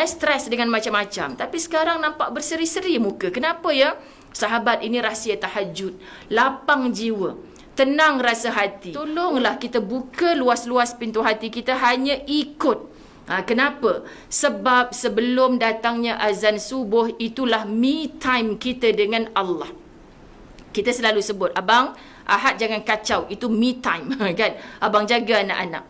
Stres dengan macam-macam. Tapi sekarang nampak berseri-seri muka. Kenapa ya? Sahabat, ini rahsia tahajud. Lapang jiwa, tenang rasa hati. Tolonglah kita buka luas-luas pintu hati kita, hanya ikut. Kenapa? Sebab sebelum datangnya azan subuh, itulah me time kita dengan Allah. Kita selalu sebut, abang, Ahad jangan kacau, itu me time. Kan? Abang jaga anak-anak.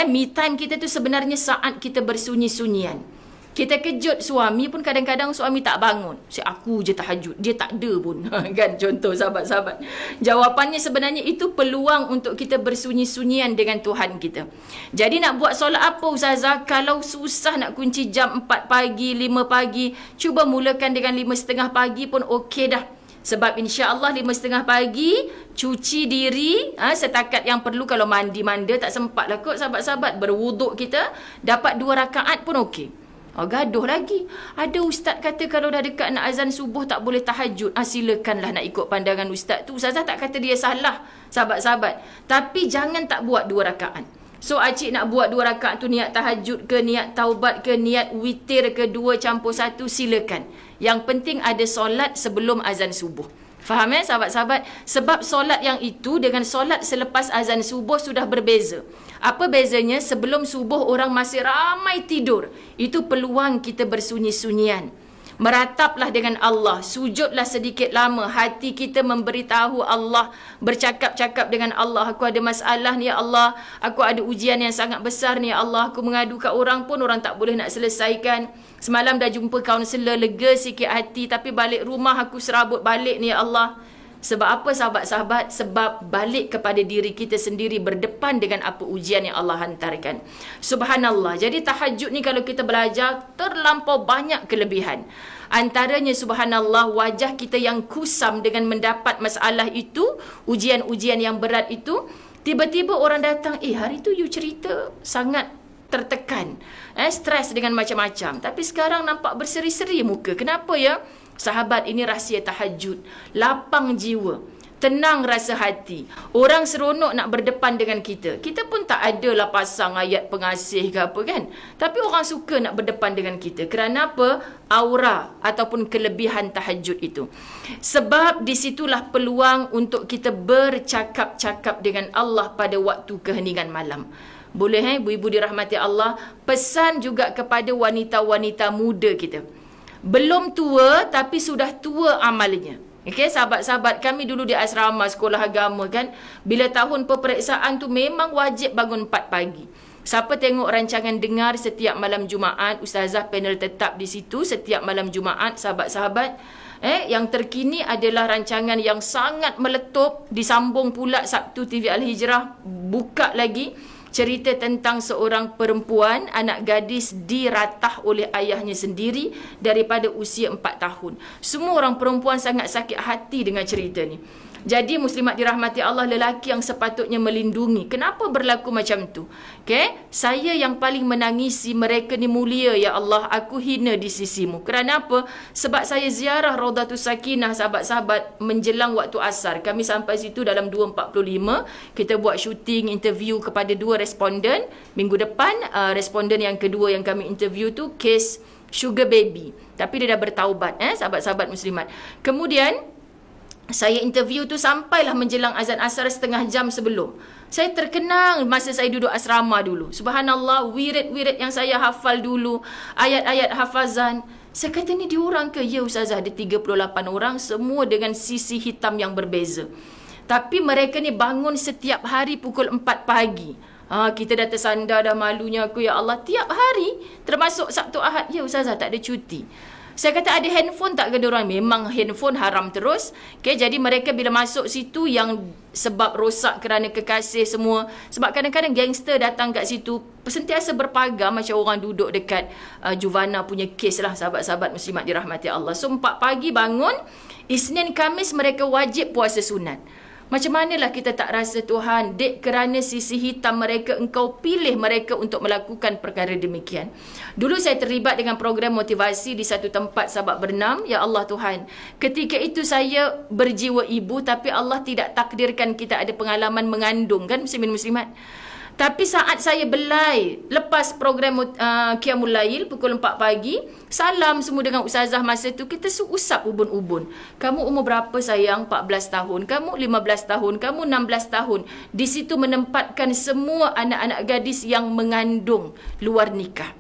Me time kita tu sebenarnya saat kita bersunyi-sunyian. Kita kejut suami pun kadang-kadang suami tak bangun. Aku je tahajud, dia tak ada pun. Kan, contoh sahabat-sahabat. Jawapannya sebenarnya itu peluang untuk kita bersunyi-sunyian dengan Tuhan kita. Jadi nak buat solat apa Ustazah? Kalau susah nak kunci jam 4 pagi, 5 pagi, cuba mulakan dengan 5.30 pagi pun okey dah. Sebab insya-Allah 5.30 pagi cuci diri, setakat yang perlu. Kalau mandi-manda tak sempat lah kot sahabat-sahabat, berwuduk kita, dapat 2 rakaat pun okey. Gaduh lagi. Ada ustaz kata kalau dah dekat nak azan subuh tak boleh tahajud. Silakanlah nak ikut pandangan ustaz tu. Ustazah tak kata dia salah, sahabat-sahabat. Tapi jangan tak buat 2 rakaat. So acik nak buat 2 rakaat tu niat tahajud ke, niat taubat ke, niat witir ke, 2 campur 1, silakan. Yang penting ada solat sebelum azan subuh. Faham sahabat-sahabat? Sebab solat yang itu dengan solat selepas azan subuh sudah berbeza. Apa bezanya? Sebelum subuh orang masih ramai tidur. Itu peluang kita bersunyi-sunyian. Merataplah dengan Allah. Sujudlah sedikit lama. Hati kita memberitahu Allah. Bercakap-cakap dengan Allah. Aku ada masalah ni ya Allah. Aku ada ujian yang sangat besar ni ya Allah. Aku mengadu kat orang pun orang tak boleh nak selesaikan. Semalam dah jumpa kaunselor, lega sikit hati. Tapi balik rumah aku serabut balik ni ya Allah. Sebab apa sahabat-sahabat? Sebab balik kepada diri kita sendiri, berdepan dengan apa ujian yang Allah hantarkan. Subhanallah. Jadi tahajud ni kalau kita belajar, terlampau banyak kelebihan. Antaranya subhanallah, wajah kita yang kusam dengan mendapat masalah itu, ujian-ujian yang berat itu, tiba-tiba orang datang, hari tu you cerita sangat tertekan, stres dengan macam-macam. Tapi sekarang nampak berseri-seri muka. Kenapa ya? Sahabat, ini rahsia tahajud. Lapang jiwa, tenang rasa hati. Orang seronok nak berdepan dengan kita. Kita pun tak adalah pasang ayat pengasih ke apa kan. Tapi orang suka nak berdepan dengan kita. Kerana apa? Aura ataupun kelebihan tahajud itu. Sebab disitulah peluang untuk kita bercakap-cakap dengan Allah pada waktu keheningan malam. Boleh ibu-ibu dirahmati Allah. Pesan juga kepada wanita-wanita muda kita. Belum tua tapi sudah tua amalnya. Okey, sahabat-sahabat kami dulu di asrama sekolah agama kan, bila tahun peperiksaan tu memang wajib bangun 4 pagi. Siapa tengok rancangan dengar setiap malam Jumaat, ustazah panel tetap di situ setiap malam Jumaat, sahabat-sahabat. Yang terkini adalah rancangan yang sangat meletup, disambung pula Sabtu TV Al-Hijrah buka lagi. Cerita tentang seorang perempuan, anak gadis diratah oleh ayahnya sendiri daripada usia 4 tahun. Semua orang perempuan sangat sakit hati dengan cerita ni. Jadi muslimat dirahmati Allah, lelaki yang sepatutnya melindungi. Kenapa berlaku macam tu? Saya yang paling menangisi, mereka ni mulia ya Allah, aku hina di sisimu. Kerana apa? Sebab saya ziarah Raudatus Sakinah sahabat-sahabat menjelang waktu asar. Kami sampai situ dalam 2.45. Kita buat syuting, interview kepada 2 responden. Minggu depan responden yang kedua yang kami interview tu kes sugar baby. Tapi dia dah bertaubat sahabat-sahabat muslimat. Kemudian saya interview tu sampailah menjelang azan asar setengah jam sebelum. Saya terkenang masa saya duduk asrama dulu. Subhanallah, wirid-wirid yang saya hafal dulu, ayat-ayat hafazan. Saya kata ni diorang ke? Ya ustazah, ada 38 orang, semua dengan sisi hitam yang berbeza. Tapi mereka ni bangun setiap hari pukul 4 pagi. Kita dah tersandar dah, malunya aku ya Allah. Tiap hari, termasuk Sabtu Ahad. Ya ustazah, tak ada cuti. Saya kata ada handphone tak ke diorang? Memang handphone haram terus. Jadi mereka bila masuk situ yang sebab rosak kerana kekasih semua. Sebab kadang-kadang gangster datang kat situ sentiasa berpagar macam orang duduk dekat Juvana punya kes lah, sahabat-sahabat muslimat dirahmati Allah. So 4 pagi bangun, Isnin Khamis mereka wajib puasa sunat. Macam manalah kita tak rasa Tuhan, dek kerana sisi hitam mereka, engkau pilih mereka untuk melakukan perkara demikian. Dulu saya terlibat dengan program motivasi di satu tempat sahabat bernam. Ya Allah Tuhan, ketika itu saya berjiwa ibu, tapi Allah tidak takdirkan kita ada pengalaman mengandung kan muslimin muslimat. Tapi saat saya belai, lepas program Qiyamul Lail pukul 4 pagi, salam semua dengan ustazah masa tu, kita usap ubun-ubun. Kamu umur berapa sayang? 14 tahun. Kamu 15 tahun. Kamu 16 tahun. Di situ menempatkan semua anak-anak gadis yang mengandung luar nikah.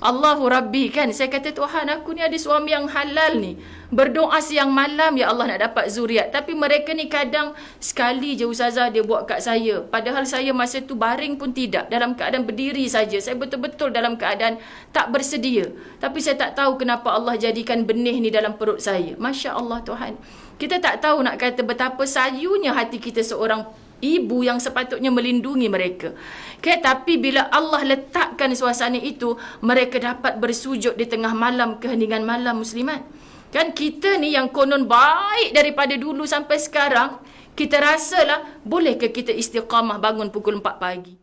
Allahu Rabbi, kan, saya kata Tuhan, aku ni ada suami yang halal ni, berdoa siang malam ya Allah nak dapat zuriat, tapi mereka ni kadang sekali je ustazah dia buat kat saya, padahal saya masa tu baring pun tidak, dalam keadaan berdiri saja, saya betul-betul dalam keadaan tak bersedia, tapi saya tak tahu kenapa Allah jadikan benih ni dalam perut saya. Masya Allah Tuhan, kita tak tahu nak kata betapa sayunya hati kita seorang ibu yang sepatutnya melindungi mereka. Okay, tapi bila Allah letakkan suasana itu, mereka dapat bersujud di tengah malam, keheningan malam muslimat. Kan kita ni yang konon baik daripada dulu sampai sekarang, kita rasalah bolehkah kita istiqamah bangun pukul 4 pagi?